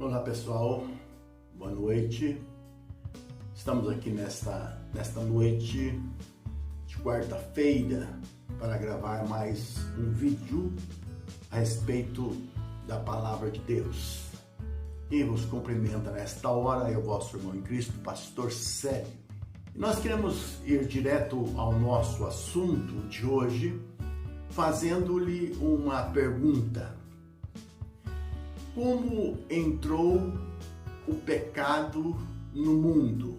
Olá pessoal, boa noite. Estamos aqui nesta noite de quarta-feira para gravar mais um vídeo a respeito da Palavra de Deus. E vos cumprimenta nesta hora, eu vosso irmão em Cristo, Pastor Célio. E nós queremos ir direto ao nosso assunto de hoje, fazendo-lhe uma pergunta. Como entrou o pecado no mundo?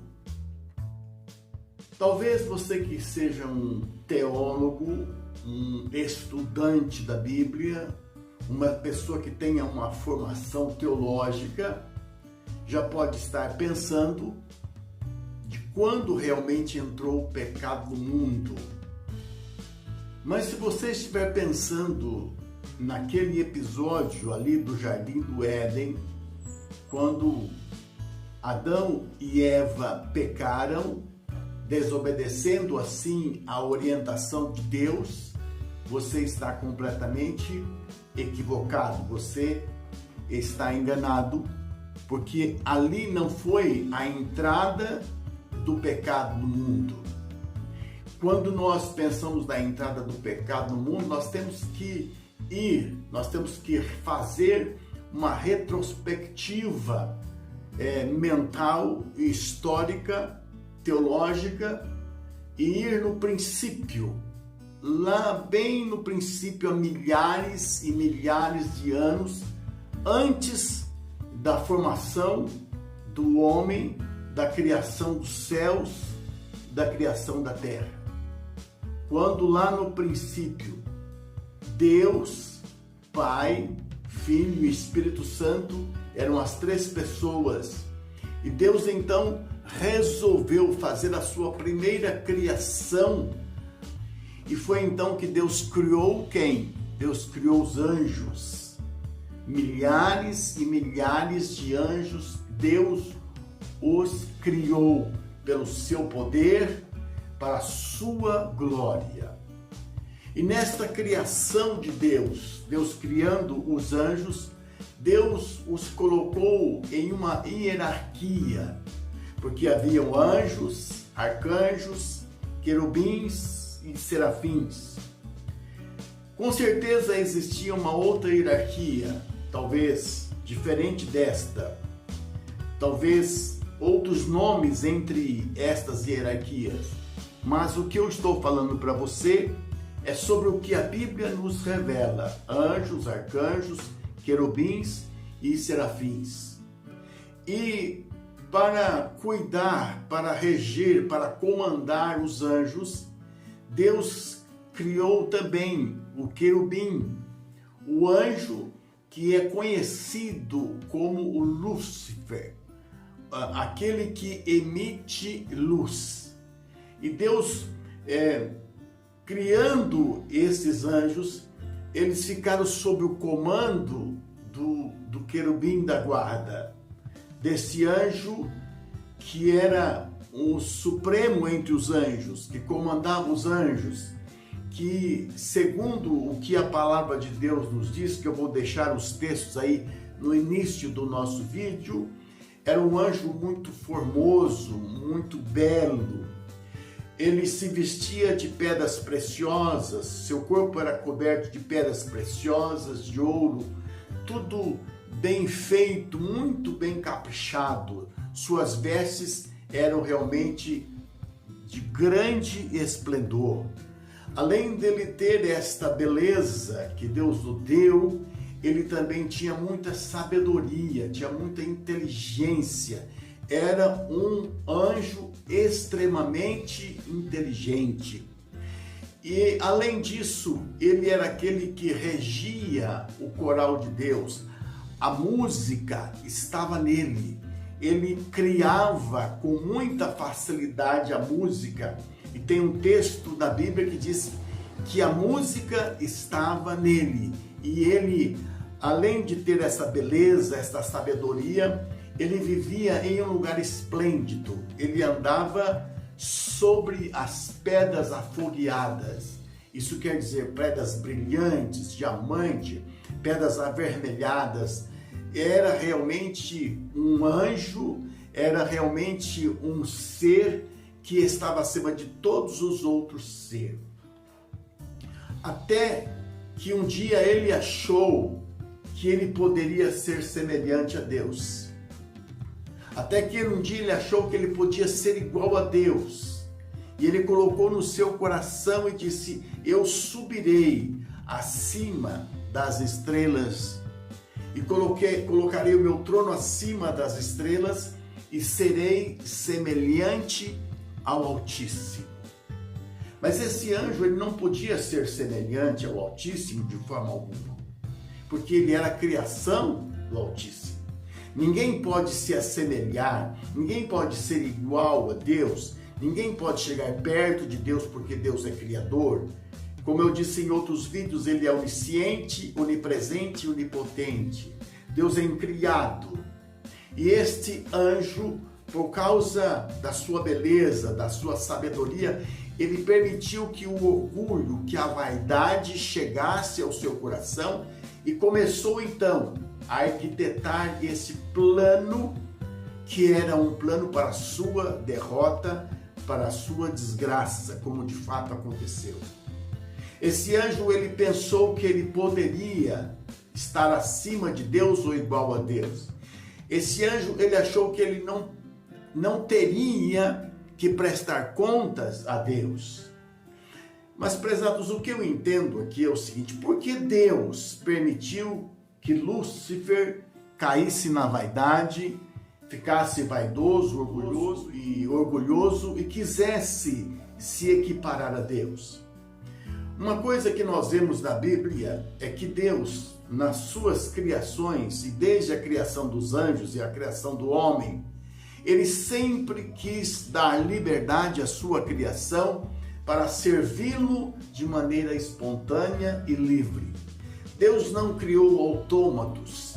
Talvez você que seja um teólogo, um estudante da Bíblia, uma pessoa que tenha uma formação teológica, já pode estar pensando de quando realmente entrou o pecado no mundo. Mas se você estiver pensando naquele episódio ali do Jardim do Éden, quando Adão e Eva pecaram, desobedecendo assim a orientação de Deus, você está completamente equivocado, você está enganado, porque ali não foi a entrada do pecado no mundo. Quando nós pensamos na entrada do pecado no mundo, nós temos que fazer uma retrospectiva mental, histórica, teológica e ir no princípio, lá bem no princípio, há milhares e milhares de anos antes da formação do homem, da criação dos céus, da criação da terra. Quando lá no princípio Deus, Pai, Filho e Espírito Santo eram as três pessoas. E Deus então resolveu fazer a sua primeira criação. E foi então que Deus criou quem? Deus criou os anjos. Milhares e milhares de anjos, Deus os criou pelo seu poder, para a sua glória. E nesta criação de Deus, Deus criando os anjos, Deus os colocou em uma hierarquia, porque haviam anjos, arcanjos, querubins e serafins. Com certeza existia uma outra hierarquia, talvez diferente desta, talvez outros nomes entre estas hierarquias, mas o que eu estou falando para você é sobre o que a Bíblia nos revela: anjos, arcanjos, querubins e serafins. E para cuidar, para reger, para comandar os anjos, Deus criou também o querubim, o anjo que é conhecido como o Lúcifer, aquele que emite luz. E Deus, criando esses anjos, eles ficaram sob o comando do querubim da guarda, desse anjo que era o supremo entre os anjos, que comandava os anjos, que, segundo o que a palavra de Deus nos diz, que eu vou deixar os textos aí no início do nosso vídeo, era um anjo muito formoso, muito belo. Ele se vestia de pedras preciosas, seu corpo era coberto de pedras preciosas, de ouro, tudo bem feito, muito bem caprichado. Suas vestes eram realmente de grande esplendor. Além dele ter esta beleza que Deus o deu, ele também tinha muita sabedoria, tinha muita inteligência. Era um anjo extremamente inteligente. E além disso, ele era aquele que regia o coral de Deus. A música estava nele. Ele criava com muita facilidade a música. E tem um texto da Bíblia que diz que a música estava nele. E ele, além de ter essa beleza, essa sabedoria, ele vivia em um lugar esplêndido. Ele andava sobre as pedras afogueadas. Isso quer dizer pedras brilhantes, diamante, pedras avermelhadas, era realmente um anjo, era realmente um ser que estava acima de todos os outros seres. Até que um dia ele achou que ele poderia ser semelhante a Deus. Até que um dia ele achou que ele podia ser igual a Deus. E ele colocou no seu coração e disse: eu subirei acima das estrelas e colocarei o meu trono acima das estrelas e serei semelhante ao Altíssimo. Mas esse anjo, ele não podia ser semelhante ao Altíssimo de forma alguma, porque ele era a criação do Altíssimo. Ninguém pode se assemelhar, ninguém pode ser igual a Deus, ninguém pode chegar perto de Deus porque Deus é criador. Como eu disse em outros vídeos, ele é onisciente, onipresente e onipotente. Deus é incriado. E este anjo, por causa da sua beleza, da sua sabedoria, ele permitiu que o orgulho, que a vaidade chegasse ao seu coração e começou então a arquitetar esse plano, que era um plano para a sua derrota, para a sua desgraça, como de fato aconteceu. Esse anjo, ele pensou que ele poderia estar acima de Deus ou igual a Deus. Esse anjo, ele achou que ele não teria que prestar contas a Deus. Mas, prezados, o que eu entendo aqui é o seguinte: por que Deus permitiu que Lúcifer caísse na vaidade, ficasse vaidoso, orgulhoso e quisesse se equiparar a Deus? Uma coisa que nós vemos na Bíblia é que Deus, nas suas criações, e desde a criação dos anjos e a criação do homem, ele sempre quis dar liberdade à sua criação para servi-lo de maneira espontânea e livre. Deus não criou autômatos,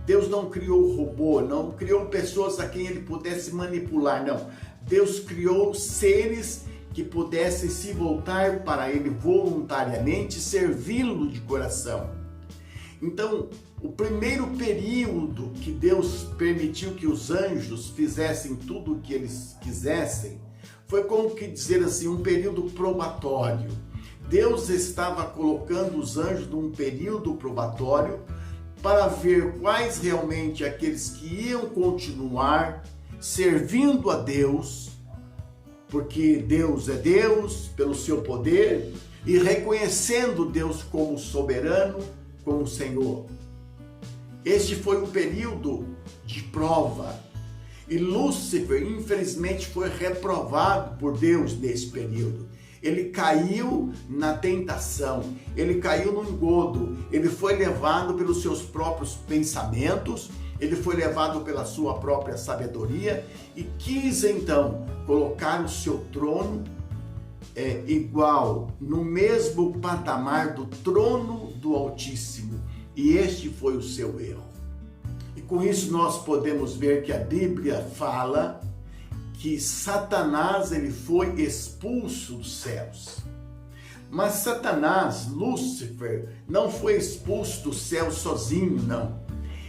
Deus não criou robô, não criou pessoas a quem ele pudesse manipular, não. Deus criou seres que pudessem se voltar para ele voluntariamente, servi-lo de coração. Então, o primeiro período que Deus permitiu que os anjos fizessem tudo o que eles quisessem, foi como que dizer assim, um período probatório. Deus estava colocando os anjos num período probatório para ver quais realmente aqueles que iam continuar servindo a Deus, porque Deus é Deus pelo seu poder, e reconhecendo Deus como soberano, como Senhor. Este foi um período de prova. E Lúcifer, infelizmente, foi reprovado por Deus nesse período. Ele caiu na tentação, ele caiu no engodo, ele foi levado pelos seus próprios pensamentos, ele foi levado pela sua própria sabedoria e quis então colocar o seu trono igual, no mesmo patamar do trono do Altíssimo. E este foi o seu erro. E com isso nós podemos ver que a Bíblia fala que Satanás ele foi expulso dos céus. Mas Satanás, Lúcifer, não foi expulso do céu sozinho, não.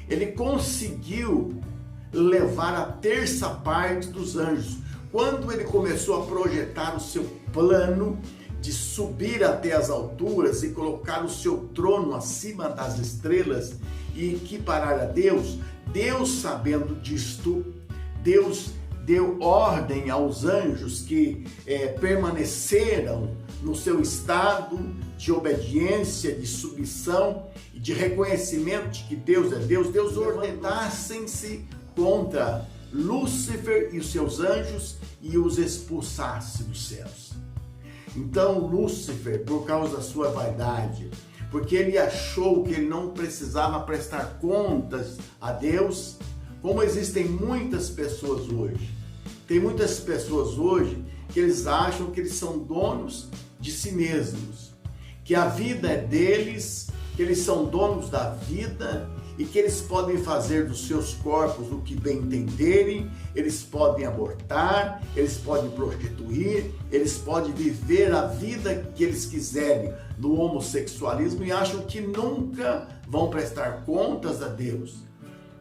Ele conseguiu levar a terça parte dos anjos. Quando ele começou a projetar o seu plano de subir até as alturas e colocar o seu trono acima das estrelas e equiparar a Deus, Deus, sabendo disto, Deus deu ordem aos anjos que permaneceram no seu estado de obediência, de submissão e de reconhecimento de que Deus é Deus. Deus ordenassem-se contra Lúcifer e os seus anjos e os expulsasse dos céus. Então Lúcifer, por causa da sua vaidade, porque ele achou que ele não precisava prestar contas a Deus, como existem muitas pessoas hoje. Tem muitas pessoas hoje que eles acham que eles são donos de si mesmos, que a vida é deles, que eles são donos da vida e que eles podem fazer dos seus corpos o que bem entenderem, eles podem abortar, eles podem prostituir, eles podem viver a vida que eles quiserem no homossexualismo e acham que nunca vão prestar contas a Deus.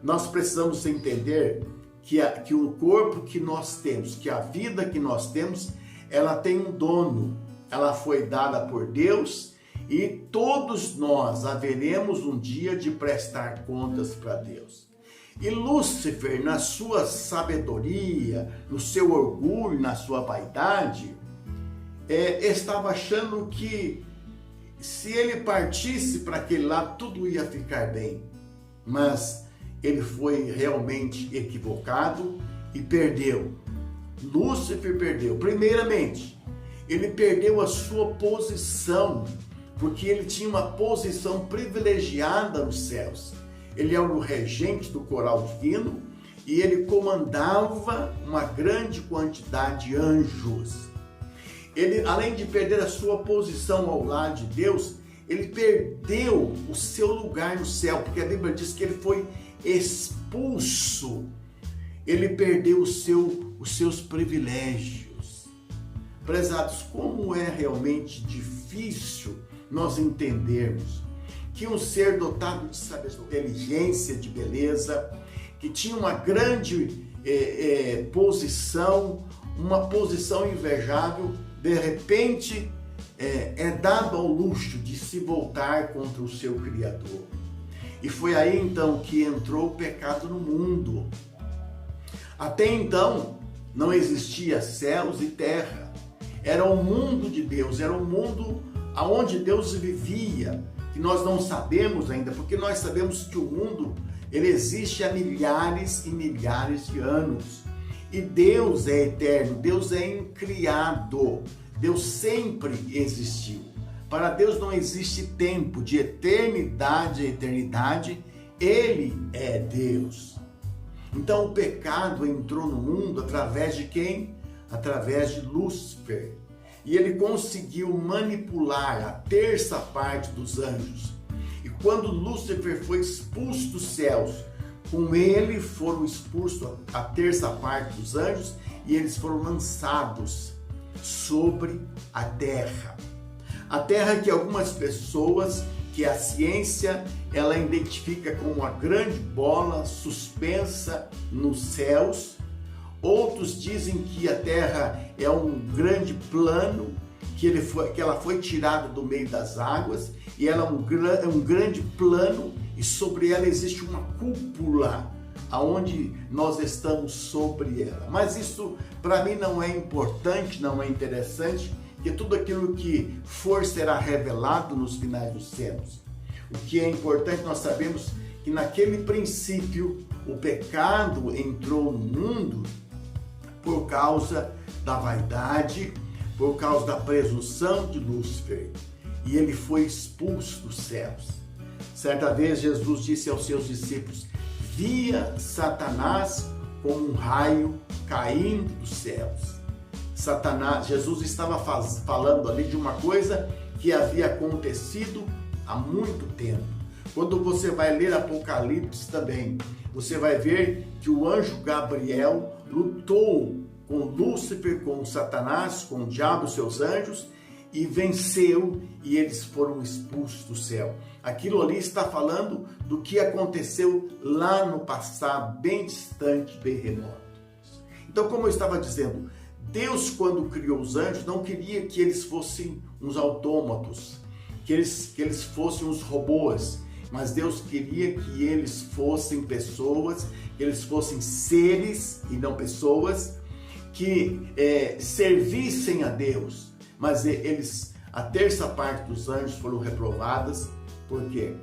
nós precisamos entender que o corpo que nós temos, que a vida que nós temos, ela tem um dono, ela foi dada por Deus e todos nós haveremos um dia de prestar contas para Deus. E Lúcifer, na sua sabedoria, no seu orgulho, na sua vaidade, estava achando que se ele partisse para aquele lado, tudo ia ficar bem. Mas ele foi realmente equivocado e perdeu. Lúcifer perdeu. Primeiramente, ele perdeu a sua posição, porque ele tinha uma posição privilegiada nos céus. Ele era o regente do coral divino e ele comandava uma grande quantidade de anjos. Ele, além de perder a sua posição ao lado de Deus, ele perdeu o seu lugar no céu, porque a Bíblia diz que ele foi expulso. Ele perdeu os seus privilégios. Prezados, como é realmente difícil nós entendermos que um ser dotado de sabedoria, inteligência, de beleza, que tinha uma grande posição, uma posição invejável, de repente é dado ao luxo de se voltar contra o seu Criador. E foi aí então que entrou o pecado no mundo. Até então não existia céus e terra. Era o mundo de Deus, era o mundo aonde Deus vivia, que nós não sabemos ainda, porque nós sabemos que o mundo ele existe há milhares e milhares de anos. E Deus é eterno, Deus é incriado, Deus sempre existiu. Para Deus não existe tempo, de eternidade a eternidade, Ele é Deus. Então o pecado entrou no mundo através de quem? Através de Lúcifer. E ele conseguiu manipular a terça parte dos anjos. E quando Lúcifer foi expulso dos céus, com ele foram expulsos a terça parte dos anjos e eles foram lançados sobre a terra. A terra que algumas pessoas, que a ciência, ela identifica como uma grande bola suspensa nos céus. Outros dizem que a terra é um grande plano, que ela foi tirada do meio das águas e ela é um grande plano e sobre ela existe uma cúpula aonde nós estamos sobre ela. Mas isso para mim não é importante, não é interessante, porque tudo aquilo que for será revelado nos finais dos tempos. O que é importante, nós sabemos que naquele princípio o pecado entrou no mundo por causa da vaidade, por causa da presunção de Lúcifer, e ele foi expulso dos céus. Certa vez Jesus disse aos seus discípulos: via Satanás como um raio caindo dos céus. Jesus estava falando ali de uma coisa que havia acontecido há muito tempo. Quando você vai ler Apocalipse também, você vai ver que o anjo Gabriel lutou com Lúcifer, com Satanás, com o diabo, seus anjos, e venceu, e eles foram expulsos do céu. Aquilo ali está falando do que aconteceu lá no passado, bem distante, bem remoto. Então, como eu estava dizendo, Deus, quando criou os anjos, não queria que eles fossem uns autômatos, que eles fossem uns robôs, mas Deus queria que eles fossem pessoas, que eles fossem seres e não pessoas, que servissem a Deus. Mas a terça parte dos anjos foram reprovadas. Por quê?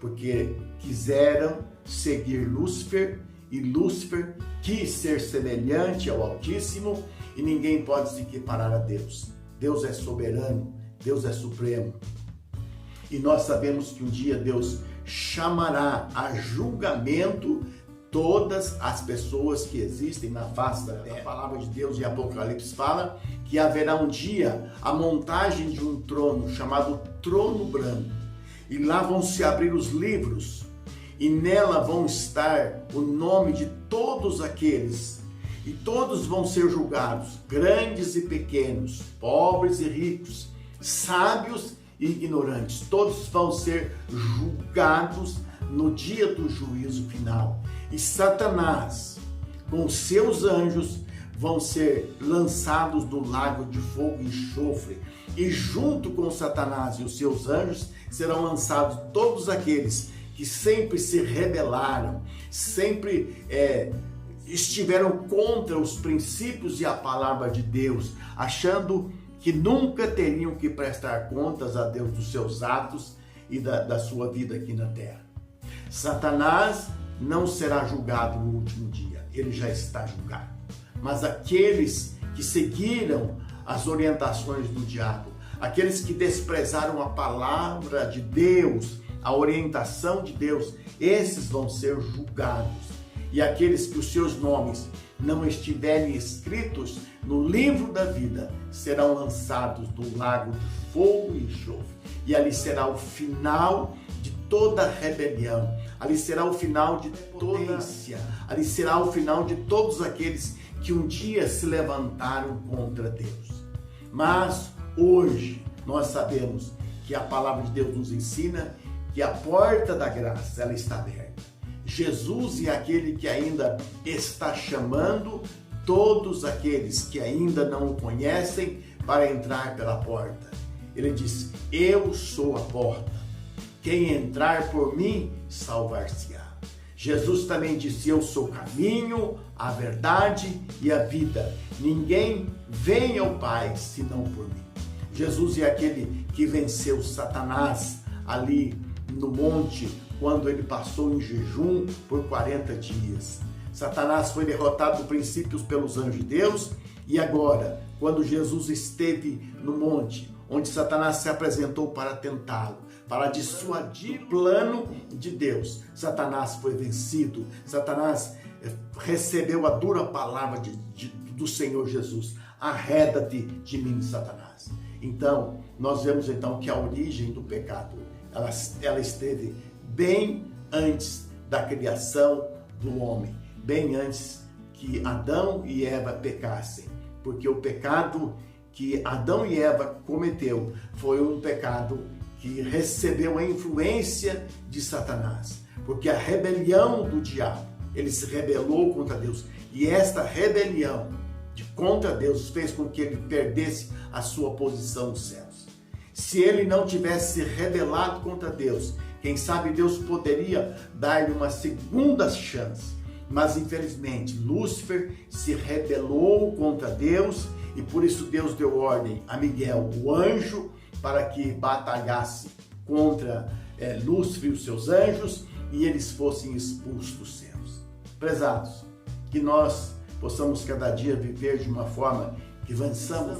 Porque quiseram seguir Lúcifer, e Lúcifer quis ser semelhante ao Altíssimo, e ninguém pode se equiparar a Deus. Deus é soberano, Deus é supremo. E nós sabemos que um dia Deus chamará a julgamento todas as pessoas que existem na face da terra. A palavra de Deus em Apocalipse fala que haverá um dia a montagem de um trono chamado Trono Branco. E lá vão se abrir os livros e nela vão estar o nome de todos aqueles. E todos vão ser julgados, grandes e pequenos, pobres e ricos, sábios e ignorantes. Todos vão ser julgados no dia do juízo final. E Satanás, com seus anjos, vão ser lançados no lago de fogo e enxofre. E junto com Satanás e os seus anjos serão lançados todos aqueles que sempre se rebelaram, sempre estiveram contra os princípios e a palavra de Deus, achando que nunca teriam que prestar contas a Deus dos seus atos e da sua vida aqui na terra. Satanás não será julgado no último dia, ele já está julgado. Mas aqueles que seguiram as orientações do diabo, aqueles que desprezaram a palavra de Deus, a orientação de Deus, esses vão ser julgados. E aqueles que os seus nomes não estiverem escritos no livro da vida serão lançados no lago de fogo e enxofre. E ali será o final de toda rebelião, ali será o final de toda, ali será o final de todos aqueles que um dia se levantaram contra Deus. Mas hoje nós sabemos que a palavra de Deus nos ensina que a porta da graça ela está aberta. Jesus é aquele que ainda está chamando todos aqueles que ainda não o conhecem para entrar pela porta. Ele diz: eu sou a porta. Quem entrar por mim, salvar-se-á. Jesus também disse: eu sou o caminho, a verdade e a vida. Ninguém vem ao Pai senão por mim. Jesus é aquele que venceu Satanás ali no monte, quando ele passou em jejum por 40 dias. Satanás foi derrotado no princípio pelos anjos de Deus, e agora, quando Jesus esteve no monte, onde Satanás se apresentou para tentá-lo, para dissuadir o plano de Deus, Satanás foi vencido. Satanás recebeu a dura palavra do Senhor Jesus: arreda-te de mim, Satanás. Então, nós vemos então que a origem do pecado, ela esteve bem antes da criação do homem, bem antes que Adão e Eva pecassem, porque o pecado que Adão e Eva cometeu foi um pecado que recebeu a influência de Satanás, porque a rebelião do diabo, ele se rebelou contra Deus, e esta rebelião contra Deus fez com que ele perdesse a sua posição nos céus. Se ele não tivesse se rebelado contra Deus, quem sabe Deus poderia dar-lhe uma segunda chance. Mas infelizmente Lúcifer se rebelou contra Deus, e por isso Deus deu ordem a Miguel, o anjo, para que batalhasse contra Lúcifer e os seus anjos, e eles fossem expulsos dos céus. Prezados, que nós possamos cada dia viver de uma forma que vençamos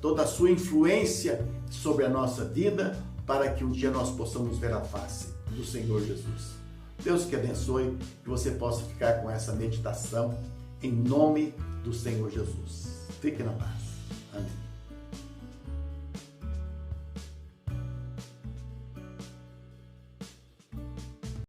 toda a sua influência sobre a nossa vida, para que um dia nós possamos ver a face do Senhor Jesus. Deus que abençoe, que você possa ficar com essa meditação em nome do Senhor Jesus. Fique na paz. Amém.